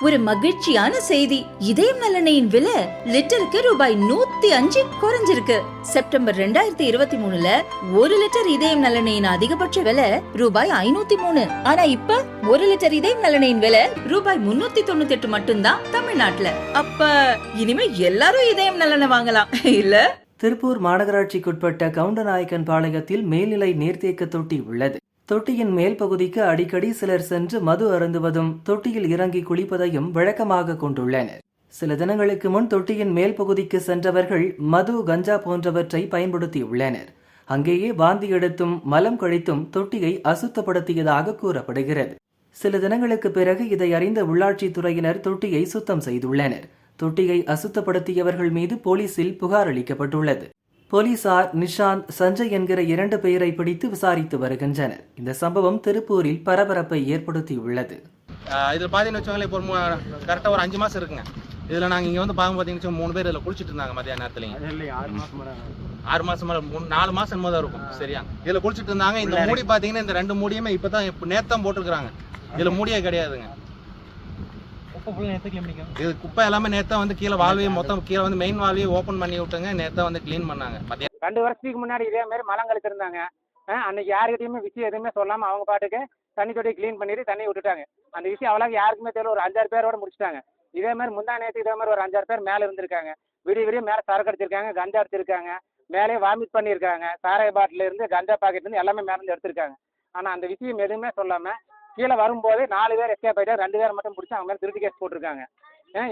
ஒரு மகிழ்ச்சியான செய்தி. இதயம் நல்லெண்ணெயின் விலை லிட்டருக்கு ரூபாய் 105 குறைஞ்சிருக்கு. செப்டம்பர் 2023ல 1 லிட்டர் இதயம் நல்லெண்ணெயின் அதிகபட்ச விலை ரூபாய் 503. ஆனா இப்ப 1 லிட்டர் இதயம் நல்லெண்ணெயின் விலை ரூபாய் 398 மட்டும்தான் தமிழ்நாட்டுல. அப்ப இனிமே எல்லாரும் இதயம் நல்லெண்ணெய் வாங்கலாம் இல்ல? திருப்பூர் மாநகராட்சிக்குட்பட்ட கவுண்டநாயக்கன் பாளையத்தில் மேல்நிலை நீர்த்தேக்க தொட்டி உள்ளது. தொட்டியின் மேல் பகுதிக்கு அடிக்கடி சிலர் சென்று மது அருந்துவதும் தொட்டியில் இறங்கி குளிப்பதையும் வழக்கமாக கொண்டுள்ளனர். சில தினங்களுக்கு முன் தொட்டியின் மேல் பகுதிக்கு சென்றவர்கள் மது, கஞ்சா போன்றவற்றை பயன்படுத்தியுள்ளனர். அங்கேயே வாந்தி எடுத்தும் மலம் கழித்தும் தொட்டியை அசுத்தப்படுத்தியதாக கூறப்படுகிறது. சில தினங்களுக்கு பிறகு இதை அறிந்த உள்ளாட்சித்துறையினர் தொட்டியை சுத்தம் செய்துள்ளனர். தொட்டியை அசுத்தப்படுத்தியவர்கள் மீது போலீசில் புகார் அளிக்கப்பட்டுள்ளது. போலீசார் நிஷாந்த், சஞ்சய் என்கிற 2 பேரை பிடித்து விசாரித்து வருகின்றனர். இந்த சம்பவம் திருப்பூரில் பரபரப்பை ஏற்படுத்தியுள்ளது. இதில் பார்த்தீங்கன்னு வச்சுக்கோங்களேன், இப்போ கரெக்டாக ஒரு 5 மாதம் இருக்குங்க. இதில் நாங்கள் இங்கே வந்து பார்க்க பார்த்தீங்கன்னு 3 பேர் இதில் குளிச்சுட்டு இருந்தாங்க மதிய நேரத்துலைங்க. 6 மாதம் 4 மாதம் என்னமோ தான் இருக்கும் சரியா. இதில் குளிச்சுட்டு இருந்தாங்க. இந்த மூடி பார்த்தீங்கன்னா இந்த 2 மூடியுமே இப்போ தான் நேத்தான் போட்டுருக்குறாங்க. இதில் மூடியே கிடையாதுங்க. இது குப்பை எல்லாமே நேத்தான் வந்து கீழே வால்வே மொத்தம் கீழே வந்து மெயின் வால்வே ஓப்பன் பண்ணி விட்டுங்க. நேத்தான் வந்து கிளீன் பண்ணாங்க. 2 வருஷத்துக்கு முன்னாடி இதே மாதிரி மலம் கழிச்சிருந்தாங்க. அன்னைக்கு யாருக்கிட்டையுமே விஷயம் எதுவுமே சொல்லாமல் அவங்க பாட்டுக்கு தண்ணி தொட்டி க்ளீன் பண்ணிட்டு தண்ணி விட்டுட்டாங்க. அந்த விஷயம் அவ்வளோ யாருக்குமே தெரியல. ஒரு 5-6 பேரோட முடிச்சிட்டாங்க. இதே மாதிரி முந்தா நேற்று இதே மாதிரி ஒரு 5-6 பேர் மேலே இருந்திருக்காங்க. விடிய மேலே சரக்கு அடிச்சிருக்காங்க, கஞ்சா அடிச்சிருக்காங்க, மேலே வாமிட் பண்ணியிருக்காங்க. சாராய பாட்டில் இருந்து கஞ்சா பாக்கெட் இருந்து எல்லாமே மேலே எடுத்திருக்காங்க. ஆனால் அந்த விஷயம் எதுவுமே சொல்லாமல் கீழே வரும்போது 4 பேர் எஸ்கேப் ஆகிட்டா, 2 பேர் மட்டும் பிடிச்சி அவங்க மேலே திருட்டு கேஸ் போட்டிருக்காங்க.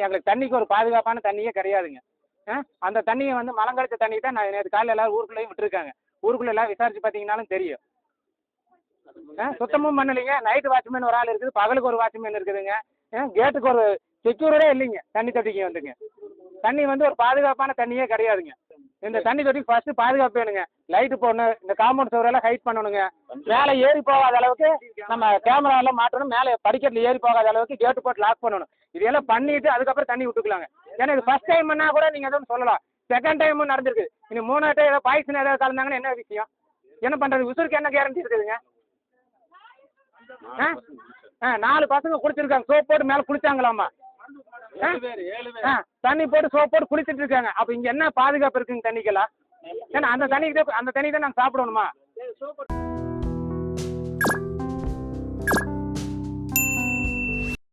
எங்களுக்கு தண்ணிக்கு ஒரு பாதுகாப்பான தண்ணியே கிடையாதுங்க. அந்த தண்ணியை வந்து மலம் கழிச்ச தண்ணி தான் நான் நேற்று காலையில் எல்லாரும் ஊருக்குள்ளேயும் விட்டுருக்காங்க. ஊருக்குள்ளே எல்லாம் விசாரிச்சு பார்த்தீங்கன்னாலும் தெரியும். சுத்தமும் பண்ணலைங்க. நைட்டு வாட்ச்மேன் ஒரு ஆள் இருக்குது, பகலுக்கு ஒரு வாட்ச்மேன் இருக்குதுங்க. கேட்டுக்கு ஒரு செக்யூரிட்டே இல்லைங்க. தண்ணி தொட்டிக்கு வந்துங்க தண்ணி வந்து ஒரு பாதுகாப்பான தண்ணியே கிடையாதுங்க. இந்த தண்ணி தொட்டிக்கு ஃபர்ஸ்ட் பாதுகாப்பு வேணுங்க. லைட்டு போடணும், இந்த காம்பவுண்ட் சுவரெல்லாம் ஹைட் பண்ணணுங்க. மேலே ஏறி போகாத அளவுக்கு நம்ம கேமராலாம் மாட்டணும். மேலே படிக்கட்டில் ஏறி போகாத அளவுக்கு கேட்டு போட்டு லாக் பண்ணணும். இதெல்லாம் பண்ணிட்டு அதுக்கப்புறம் தண்ணி விட்டுக்கலாங்க. ஏன்னா இது ஃபர்ஸ்ட் டைம்னா கூட நீங்கள் எதுவும் சொல்லலாம். செகண்ட் டைமும் நடந்திருக்கு. இனி 3 டைம் ஏதாவது பாய்சன் ஏதாவது கலந்தாங்கன்னா என்ன விஷயம்? என்ன பண்ணுறது? உசுருக்கு என்ன கேரண்டி இருக்குதுங்க? 4 பசங்க குளிச்சிருக்காங்க. சோப் போட்டு மேலே குளிச்சாங்களாமா. தண்ணி போட்டு சோப் போட்டு குளிச்சுட்டு இருக்காங்க. அப்ப இங்க என்ன பாதுகாப்பு இருக்குங்க தண்ணிக்கெல்லாம்? ஏன்னா அந்த தண்ணி தான் நாங்க சாப்பிடணுமா?